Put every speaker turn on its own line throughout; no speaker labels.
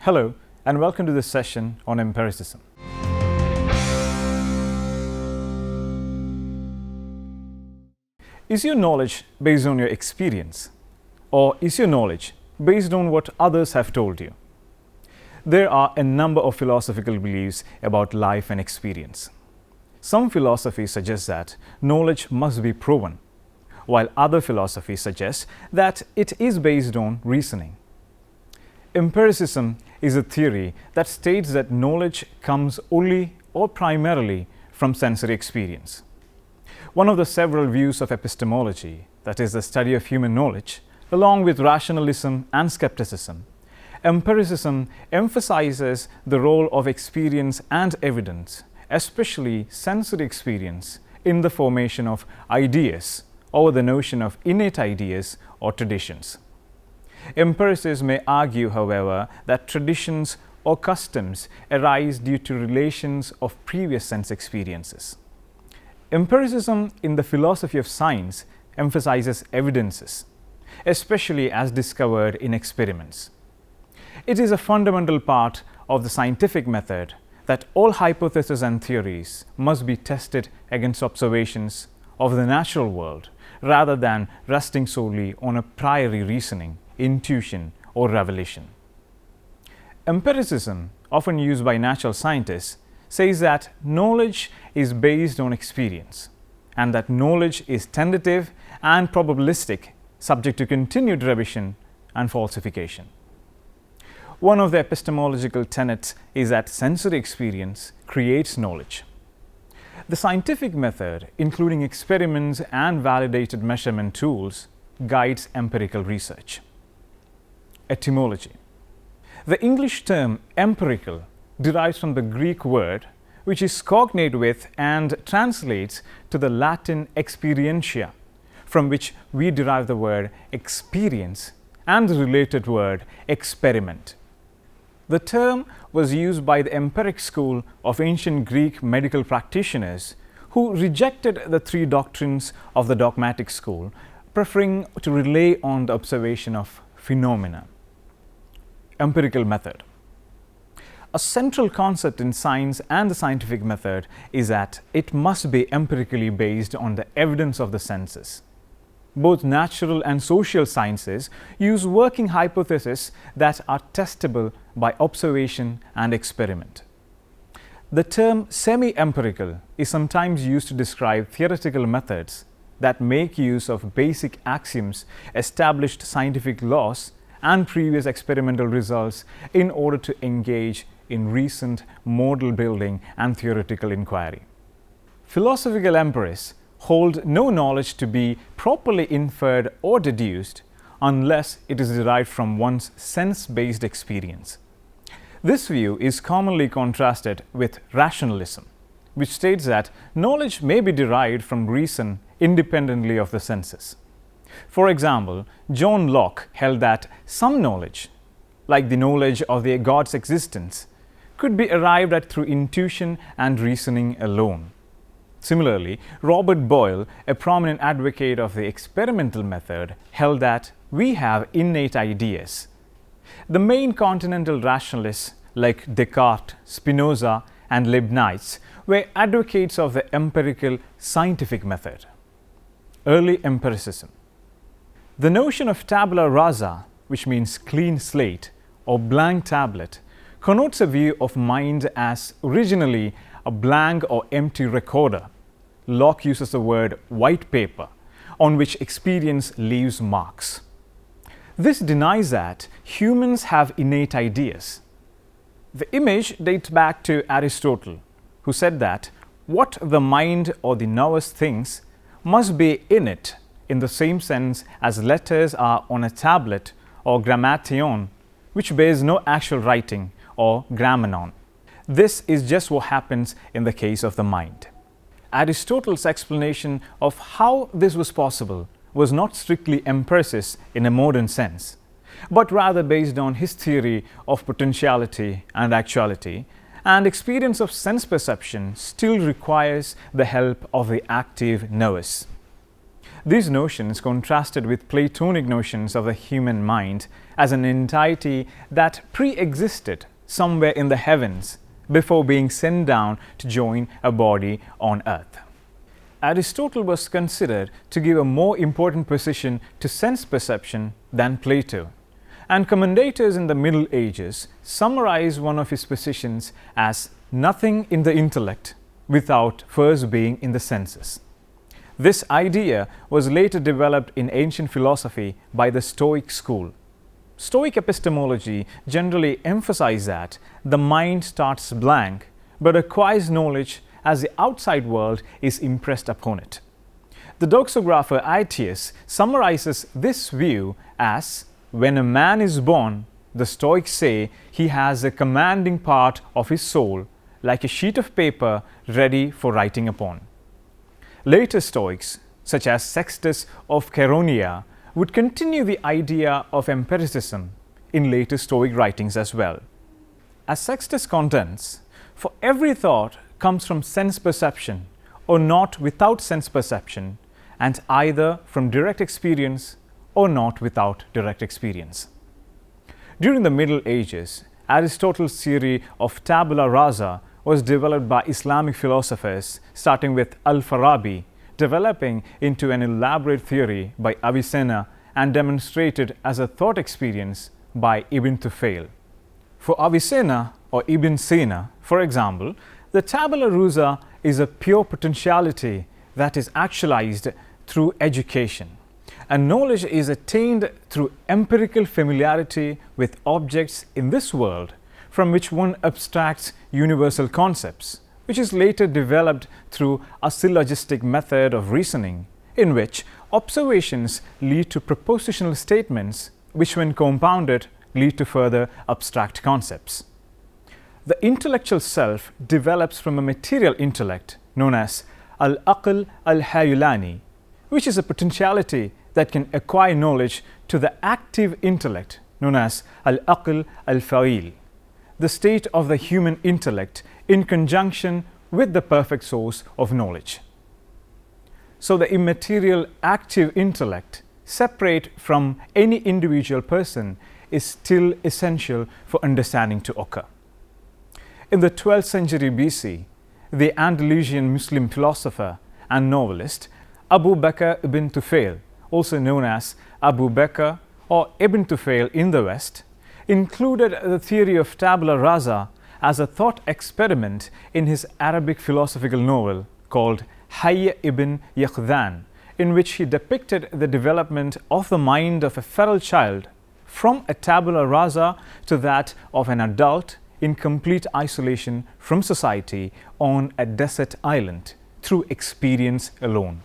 Hello, and welcome to this session on empiricism. Is your knowledge based on your experience, or is your knowledge based on what others have told you? There are a number of philosophical beliefs about life and experience. Some philosophies suggest that knowledge must be proven, while other philosophies suggest that it is based on reasoning. Empiricism is a theory that states that knowledge comes only or primarily from sensory experience. One of the several views of epistemology, that is the study of human knowledge, along with rationalism and skepticism, empiricism emphasizes the role of experience and evidence, especially sensory experience, in the formation of ideas or the notion of innate ideas or traditions. Empiricists may argue, however, that traditions or customs arise due to relations of previous sense experiences. Empiricism in the philosophy of science emphasizes evidences, especially as discovered in experiments. It is a fundamental part of the scientific method that all hypotheses and theories must be tested against observations of the natural world rather than resting solely on a priori reasoning, intuition, or revelation. Empiricism, often used by natural scientists, says that knowledge is based on experience and that knowledge is tentative and probabilistic, subject to continued revision and falsification. One of the epistemological tenets is that sensory experience creates knowledge. The scientific method, including experiments and validated measurement tools, guides empirical research. Etymology. The English term empirical derives from the Greek word, which is cognate with and translates to the Latin experientia, from which we derive the word experience and the related word experiment. The term was used by the empiric school of ancient Greek medical practitioners who rejected the three doctrines of the dogmatic school, preferring to rely on the observation of phenomena. Empirical method. A central concept in science and the scientific method is that it must be empirically based on the evidence of the senses. Both natural and social sciences use working hypotheses that are testable by observation and experiment. The term semi-empirical is sometimes used to describe theoretical methods that make use of basic axioms, established scientific laws, and previous experimental results in order to engage in recent model building and theoretical inquiry. Philosophical empirists hold no knowledge to be properly inferred or deduced unless it is derived from one's sense-based experience. This view is commonly contrasted with rationalism, which states that knowledge may be derived from reason independently of the senses. For example, John Locke held that some knowledge, like the knowledge of the God's existence, could be arrived at through intuition and reasoning alone. Similarly, Robert Boyle, a prominent advocate of the experimental method, held that we have innate ideas. The main continental rationalists like Descartes, Spinoza, and Leibniz were advocates of the empirical scientific method. Early empiricism. The notion of tabula rasa, which means clean slate or blank tablet, connotes a view of mind as originally a blank or empty recorder. Locke uses the word white paper, on which experience leaves marks. This denies that humans have innate ideas. The image dates back to Aristotle, who said that what the mind or the nervous thinks must be in it, in the same sense as letters are on a tablet or grammation, which bears no actual writing, or grammanon. This is just what happens in the case of the mind. Aristotle's explanation of how this was possible was not strictly empiricist in a modern sense, but rather based on his theory of potentiality and actuality, and experience of sense perception still requires the help of the active nervous. These notions contrasted with Platonic notions of the human mind as an entity that pre-existed somewhere in the heavens before being sent down to join a body on earth. Aristotle was considered to give a more important position to sense perception than Plato, and commentators in the Middle Ages summarize one of his positions as nothing in the intellect without first being in the senses. This idea was later developed in ancient philosophy by the Stoic school. Stoic epistemology generally emphasizes that the mind starts blank but acquires knowledge as the outside world is impressed upon it. The doxographer Aetius summarizes this view as, when a man is born, the Stoics say he has a commanding part of his soul, like a sheet of paper ready for writing upon. Later Stoics, such as Sextus of Chaeronea, would continue the idea of empiricism in later Stoic writings as well. As Sextus contends, for every thought comes from sense perception or not without sense perception, and either from direct experience or not without direct experience. During the Middle Ages, Aristotle's theory of tabula rasa was developed by Islamic philosophers, starting with Al-Farabi, developing into an elaborate theory by Avicenna and demonstrated as a thought experience by Ibn Tufayl. For Avicenna or Ibn Sina, for example, the tabula rasa is a pure potentiality that is actualized through education, and knowledge is attained through empirical familiarity with objects in this world from which one abstracts universal concepts, which is later developed through a syllogistic method of reasoning, in which observations lead to propositional statements which, when compounded, lead to further abstract concepts. The intellectual self develops from a material intellect known as al-aql al-hayulani, which is a potentiality that can acquire knowledge, to the active intellect known as al-aql al-fa'il, the state of the human intellect in conjunction with the perfect source of knowledge. So the immaterial active intellect, separate from any individual person, is still essential for understanding to occur. In the 12th century BC, the Andalusian Muslim philosopher and novelist Abu Bakr ibn Tufayl, also known as Abu Bakr or Ibn Tufayl in the West, included the theory of tabula rasa as a thought experiment in his Arabic philosophical novel called Hayy ibn Yaqdhan, in which he depicted the development of the mind of a feral child from a tabula rasa to that of an adult in complete isolation from society on a desert island through experience alone.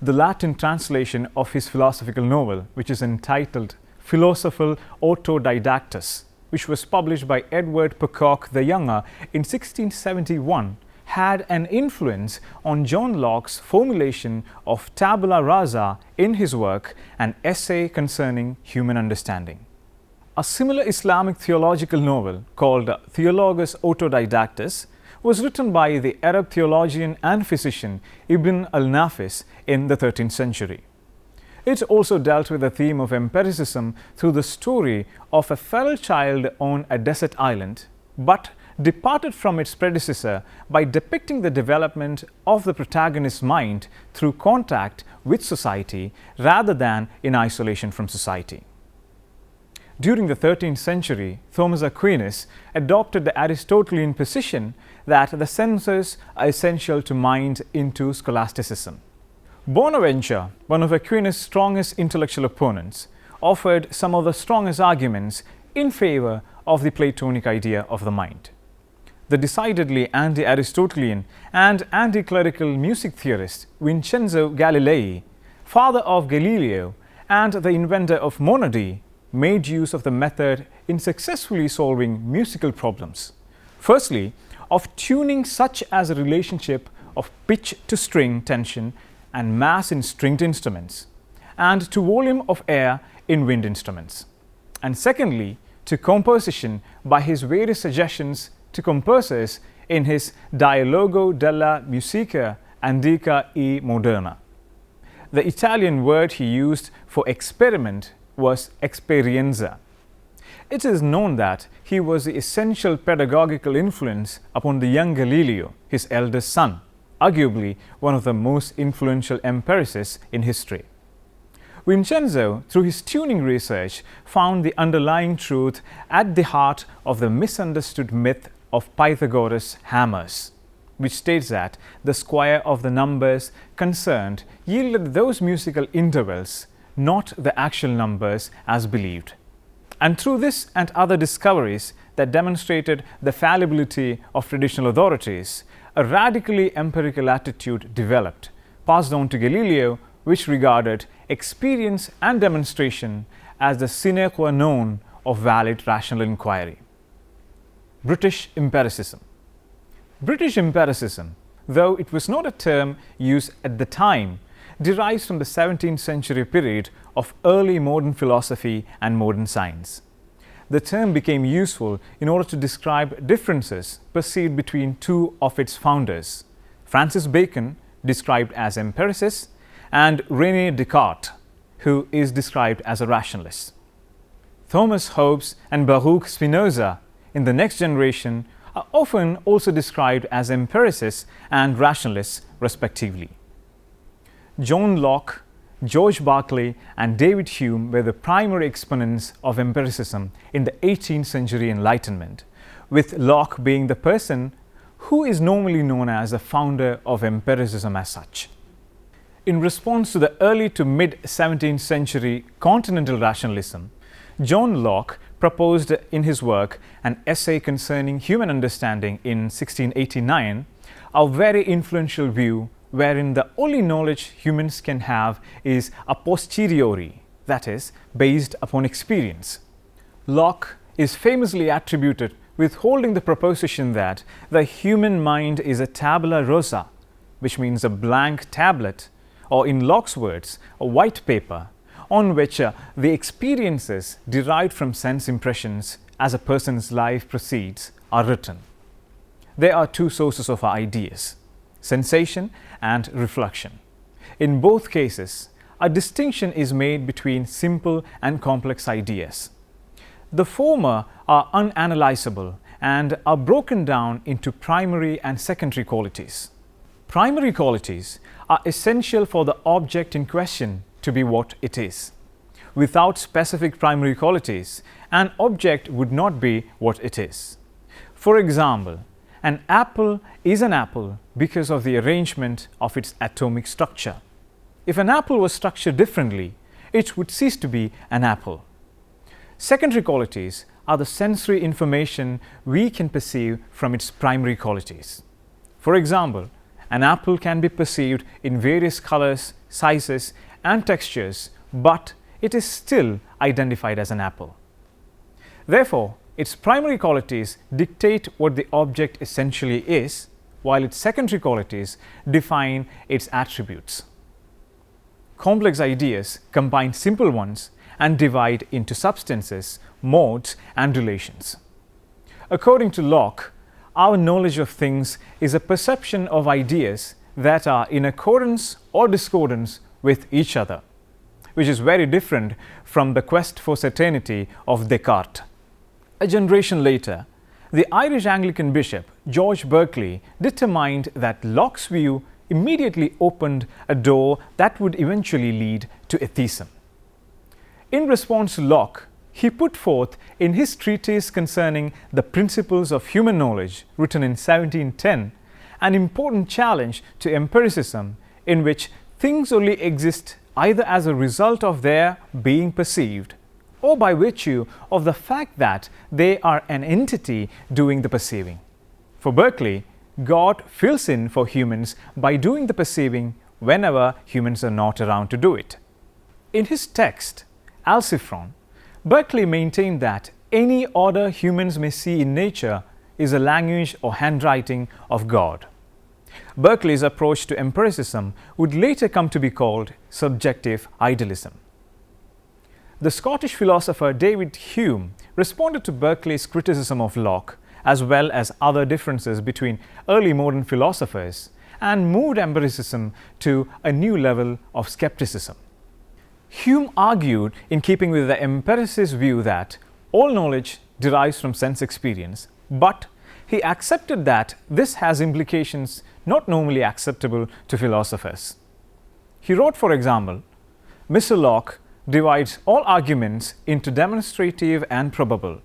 The Latin translation of his philosophical novel, which is entitled Philosophical Autodidactus, which was published by Edward Pocock the Younger in 1671, had an influence on John Locke's formulation of tabula rasa in his work An Essay Concerning Human Understanding. A similar Islamic theological novel called Theologus Autodidactus was written by the Arab theologian and physician Ibn al-Nafis in the 13th century. It also dealt with the theme of empiricism through the story of a feral child on a desert island, but departed from its predecessor by depicting the development of the protagonist's mind through contact with society rather than in isolation from society. During the 13th century, Thomas Aquinas adopted the Aristotelian position that the senses are essential to mind into scholasticism. Bonaventure, one of Aquinas' strongest intellectual opponents, offered some of the strongest arguments in favor of the Platonic idea of the mind. The decidedly anti-Aristotelian and anti-clerical music theorist Vincenzo Galilei, father of Galileo and the inventor of monody, made use of the method in successfully solving musical problems. Firstly, of tuning such as a relationship of pitch to string tension and mass in stringed instruments, and to volume of air in wind instruments. And secondly, to composition by his various suggestions to composers in his Dialogo della musica antica e moderna. The Italian word he used for experiment was experienza. It is known that he was the essential pedagogical influence upon the young Galileo, his eldest son, arguably one of the most influential empiricists in history. Vincenzo, through his tuning research, found the underlying truth at the heart of the misunderstood myth of Pythagoras' hammers, which states that the square of the numbers concerned yielded those musical intervals, not the actual numbers as believed. And through this and other discoveries that demonstrated the fallibility of traditional authorities, a radically empirical attitude developed, passed on to Galileo, which regarded experience and demonstration as the sine qua non of valid rational inquiry. British Empiricism. British Empiricism, though it was not a term used at the time, derives from the 17th century period of early modern philosophy and modern science. The term became useful in order to describe differences perceived between two of its founders, Francis Bacon, described as empiricist, and René Descartes, who is described as a rationalist. Thomas Hobbes and Baruch Spinoza in the next generation are often also described as empiricists and rationalists respectively. John Locke, George Berkeley and David Hume were the primary exponents of empiricism in the 18th century Enlightenment, with Locke being the person who is normally known as the founder of empiricism as such. In response to the early to mid-17th century continental rationalism, John Locke proposed in his work An Essay Concerning Human Understanding in 1689 a very influential view wherein the only knowledge humans can have is a posteriori, that is, based upon experience. Locke is famously attributed with holding the proposition that the human mind is a tabula rasa, which means a blank tablet, or in Locke's words, a white paper, on which the experiences derived from sense impressions as a person's life proceeds are written. There are two sources of our ideas, sensation and reflection. In both cases, a distinction is made between simple and complex ideas. The former are unanalyzable and are broken down into primary and secondary qualities. Primary qualities are essential for the object in question to be what it is. Without specific primary qualities, an object would not be what it is. For example, an apple is an apple because of the arrangement of its atomic structure. If an apple was structured differently, it would cease to be an apple. Secondary qualities are the sensory information we can perceive from its primary qualities. For example, an apple can be perceived in various colors, sizes, and textures, but it is still identified as an apple. Therefore, its primary qualities dictate what the object essentially is, while its secondary qualities define its attributes. Complex ideas combine simple ones and divide into substances, modes, and relations. According to Locke, our knowledge of things is a perception of ideas that are in accordance or discordance with each other, which is very different from the quest for certainty of Descartes. A generation later, the Irish Anglican bishop George Berkeley determined that Locke's view immediately opened a door that would eventually lead to atheism. In response to Locke, he put forth in his treatise concerning the principles of human knowledge, written in 1710, an important challenge to empiricism in which things only exist either as a result of their being perceived or by virtue of the fact that they are an entity doing the perceiving. For Berkeley, God fills in for humans by doing the perceiving whenever humans are not around to do it. In his text, Alciphron, Berkeley maintained that any order humans may see in nature is a language or handwriting of God. Berkeley's approach to empiricism would later come to be called subjective idealism. The Scottish philosopher David Hume responded to Berkeley's criticism of Locke, as well as other differences between early modern philosophers, and moved empiricism to a new level of skepticism. Hume argued, in keeping with the empiricist view, that all knowledge derives from sense experience, but he accepted that this has implications not normally acceptable to philosophers. He wrote, for example, Mr. Locke divides all arguments into demonstrative and probable.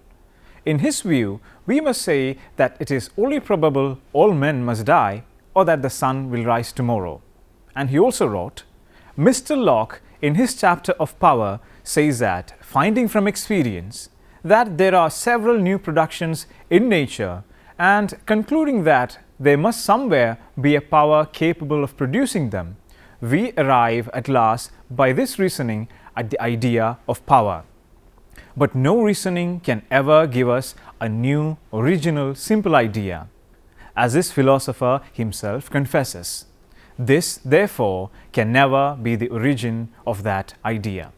In his view, we must say that it is only probable all men must die, or that the sun will rise tomorrow. And he also wrote, Mr. Locke, in his chapter of power, says that, finding from experience that there are several new productions in nature, and concluding that there must somewhere be a power capable of producing them, we arrive at last by this reasoning at the idea of power. But no reasoning can ever give us a new, original, simple idea, as this philosopher himself confesses. This, therefore, can never be the origin of that idea.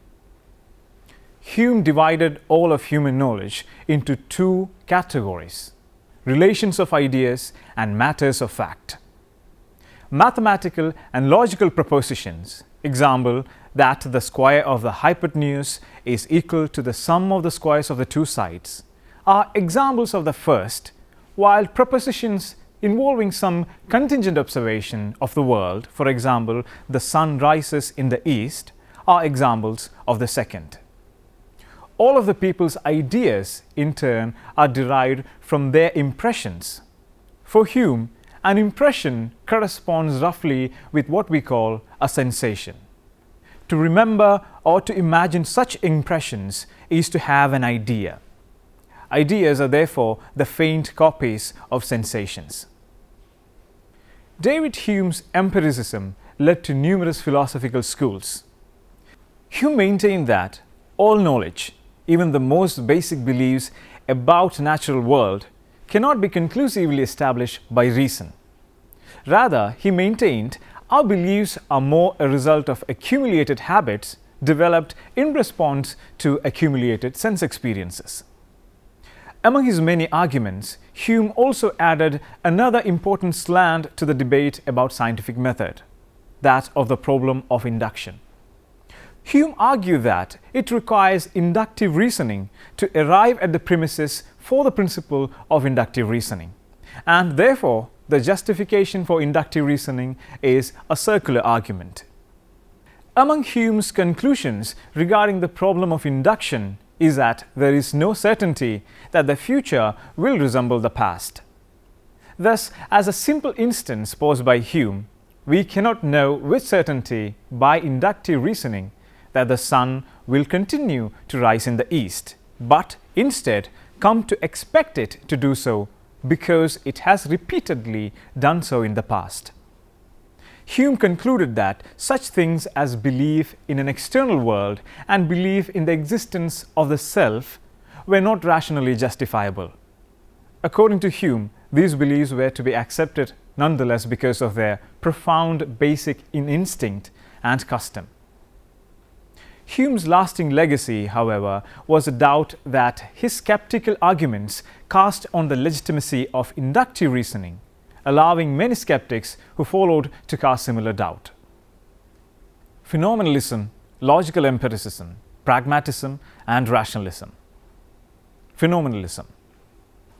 Hume divided all of human knowledge into two categories: relations of ideas and matters of fact. Mathematical and logical propositions, example, that the square of the hypotenuse is equal to the sum of the squares of the two sides, are examples of the first, while propositions involving some contingent observation of the world, for example, the sun rises in the east, are examples of the second. All of the people's ideas, in turn, are derived from their impressions. For Hume, an impression corresponds roughly with what we call a sensation. To remember or to imagine such impressions is to have an idea. Ideas are therefore the faint copies of sensations. David Hume's empiricism led to numerous philosophical schools. Hume maintained that all knowledge, even the most basic beliefs about the natural world, cannot be conclusively established by reason. Rather, he maintained our beliefs are more a result of accumulated habits developed in response to accumulated sense experiences. Among his many arguments, Hume also added another important slant to the debate about scientific method, that of the problem of induction. Hume argued that it requires inductive reasoning to arrive at the premises for the principle of inductive reasoning, and therefore the justification for inductive reasoning is a circular argument. Among Hume's conclusions regarding the problem of induction is that there is no certainty that the future will resemble the past. Thus, as a simple instance posed by Hume, we cannot know with certainty by inductive reasoning that the sun will continue to rise in the east, but instead come to expect it to do so because it has repeatedly done so in the past. Hume concluded that such things as belief in an external world and belief in the existence of the self were not rationally justifiable. According to Hume, these beliefs were to be accepted nonetheless because of their profound basic instinct and custom. Hume's lasting legacy, however, was a doubt that his skeptical arguments cast on the legitimacy of inductive reasoning, allowing many skeptics who followed to cast similar doubt. Phenomenalism, logical empiricism, pragmatism, and rationalism. Phenomenalism.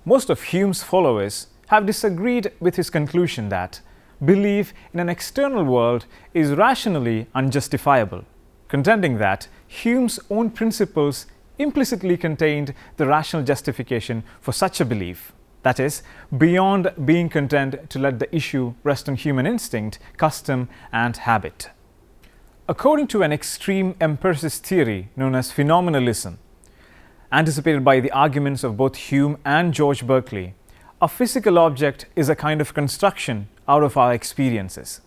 Most of Hume's followers have disagreed with his conclusion that belief in an external world is rationally unjustifiable, contending that Hume's own principles implicitly contained the rational justification for such a belief, that is, beyond being content to let the issue rest on human instinct, custom, and habit. According to an extreme empiricist theory known as phenomenalism, anticipated by the arguments of both Hume and George Berkeley, a physical object is a kind of construction out of our experiences.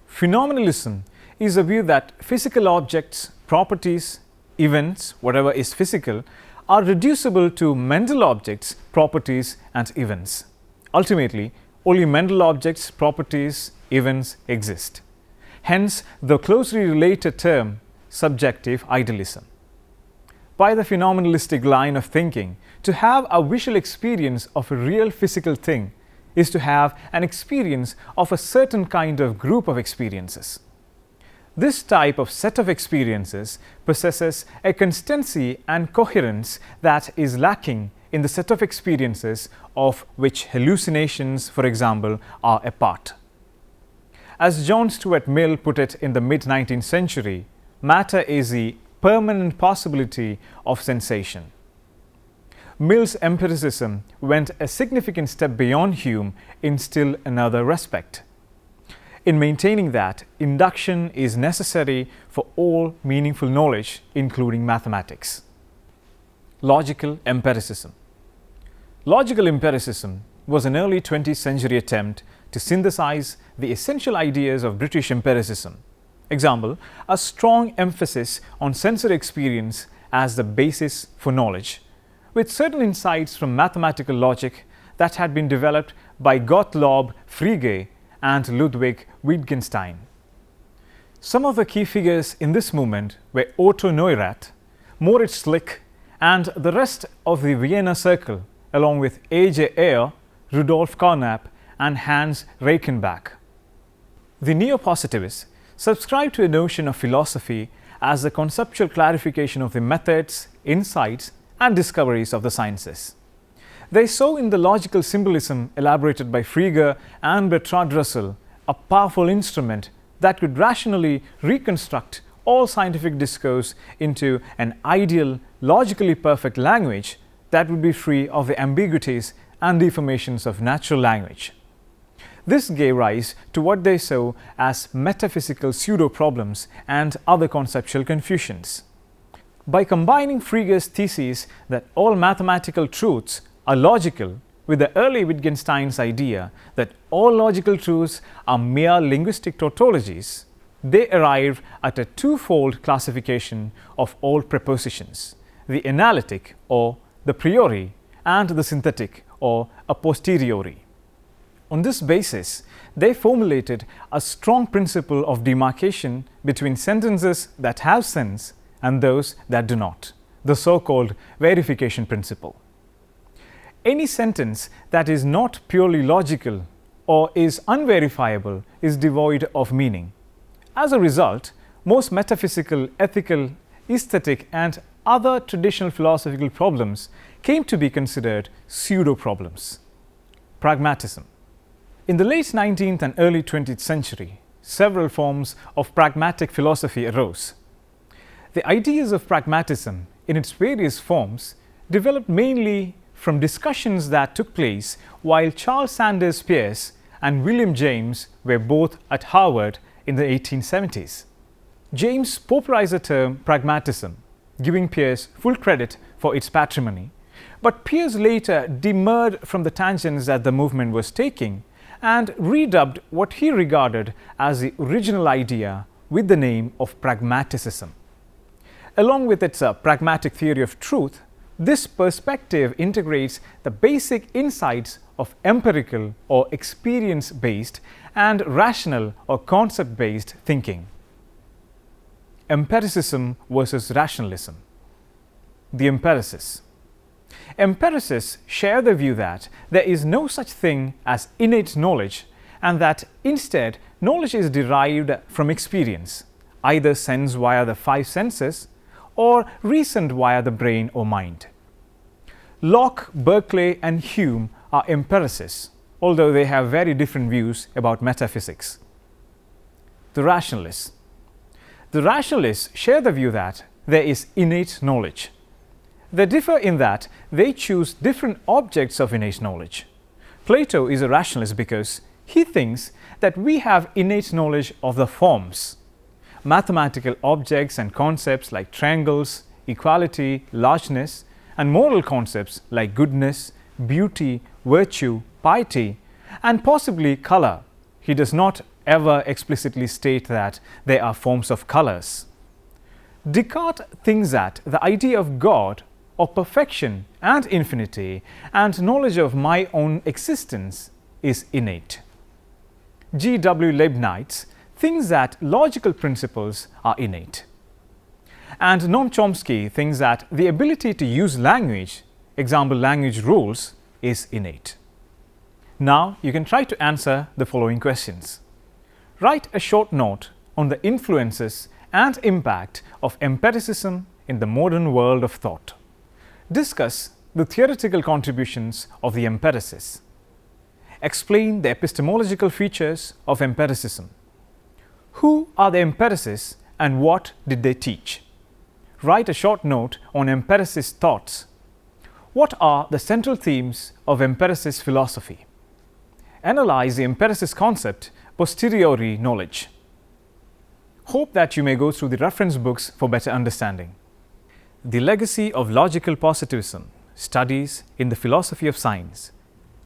Phenomenalism is a view that physical objects, properties, events, whatever is physical, are reducible to mental objects, properties, and events. Ultimately, only mental objects, properties, events exist. Hence, the closely related term, subjective idealism. By the phenomenalistic line of thinking, to have a visual experience of a real physical thing is to have an experience of a certain kind of group of experiences. This type of set of experiences possesses a consistency and coherence that is lacking in the set of experiences of which hallucinations, for example, are a part. As John Stuart Mill put it in the mid-19th century, matter is the permanent possibility of sensation. Mill's empiricism went a significant step beyond Hume in still another respect, in maintaining that induction is necessary for all meaningful knowledge, including mathematics. Logical empiricism. Logical empiricism was an early 20th century attempt to synthesize the essential ideas of British empiricism. Example, a strong emphasis on sensory experience as the basis for knowledge, with certain insights from mathematical logic that had been developed by Gottlob Frege and Ludwig Wittgenstein. Some of the key figures in this movement were Otto Neurath, Moritz Schlick, and the rest of the Vienna Circle, along with A.J. Ayer, Rudolf Carnap, and Hans Reichenbach. The neo-positivists subscribed to a notion of philosophy as the conceptual clarification of the methods, insights, and discoveries of the sciences. They saw in the logical symbolism elaborated by Frege and Bertrand Russell a powerful instrument that could rationally reconstruct all scientific discourse into an ideal, logically perfect language that would be free of the ambiguities and deformations of natural language. This gave rise to what they saw as metaphysical pseudo-problems and other conceptual confusions. By combining Frege's thesis that all mathematical truths are logical with the early Wittgenstein's idea that all logical truths are mere linguistic tautologies, they arrived at a twofold classification of all propositions: the analytic or the priori and the synthetic or a posteriori. On this basis, they formulated a strong principle of demarcation between sentences that have sense and those that do not, the so-called verification principle. Any sentence that is not purely logical or is unverifiable is devoid of meaning. As a result, most metaphysical, ethical, aesthetic, and other traditional philosophical problems came to be considered pseudo-problems. Pragmatism. In the late 19th and early 20th century, several forms of pragmatic philosophy arose. The ideas of pragmatism, in its various forms, developed mainly from discussions that took place while Charles Sanders Peirce and William James were both at Harvard in the 1870s. James popularized the term pragmatism, giving Peirce full credit for its patrimony, but Peirce later demurred from the tangents that the movement was taking and redubbed what he regarded as the original idea with the name of pragmaticism. Along with its pragmatic theory of truth, this perspective integrates the basic insights of empirical or experience-based and rational or concept-based thinking. Empiricism versus rationalism. The empiricists. Empiricists share the view that there is no such thing as innate knowledge and that instead knowledge is derived from experience, either sensed via the five senses or reasoned via the brain or mind. Locke, Berkeley, and Hume are empiricists, although they have very different views about metaphysics. The rationalists. The rationalists share the view that there is innate knowledge. They differ in that they choose different objects of innate knowledge. Plato is a rationalist because he thinks that we have innate knowledge of the forms. Mathematical objects and concepts like triangles, equality, largeness, and moral concepts like goodness, beauty, virtue, piety, and possibly color. He does not ever explicitly state that they are forms of colors. Descartes thinks that the idea of God or perfection and infinity and knowledge of my own existence is innate. G.W. Leibniz thinks that logical principles are innate. And Noam Chomsky thinks that the ability to use language, example language rules, is innate. Now you can try to answer the following questions. Write a short note on the influences and impact of empiricism in the modern world of thought. Discuss the theoretical contributions of the empiricists. Explain the epistemological features of empiricism. Who are the empiricists and what did they teach? Write a short note on empiricist thoughts. What are the central themes of empiricist philosophy? Analyze the empiricist concept posteriori knowledge. Hope that you may go through the reference books for better understanding. The Legacy of Logical Positivism, Studies in the Philosophy of Science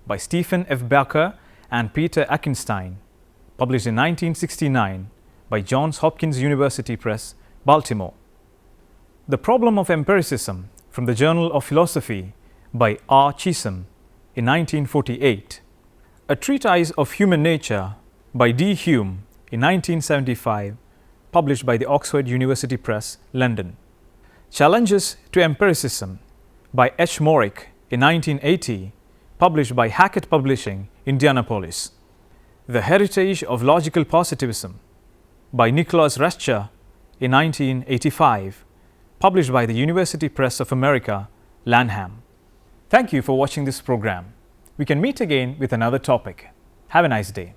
by Stephen F. Baker and Peter Ackenstein, published in 1969 by Johns Hopkins University Press, Baltimore. The Problem of Empiricism from the Journal of Philosophy by R. Chisholm in 1948. A Treatise of Human Nature by D. Hume in 1975, published by the Oxford University Press, London. Challenges to Empiricism by H. Morrick in 1980, published by Hackett Publishing, Indianapolis. The Heritage of Logical Positivism by Nicholas Rescher in 1985, published by the University Press of America, Lanham. Thank you for watching this program. We can meet again with another topic. Have a nice day.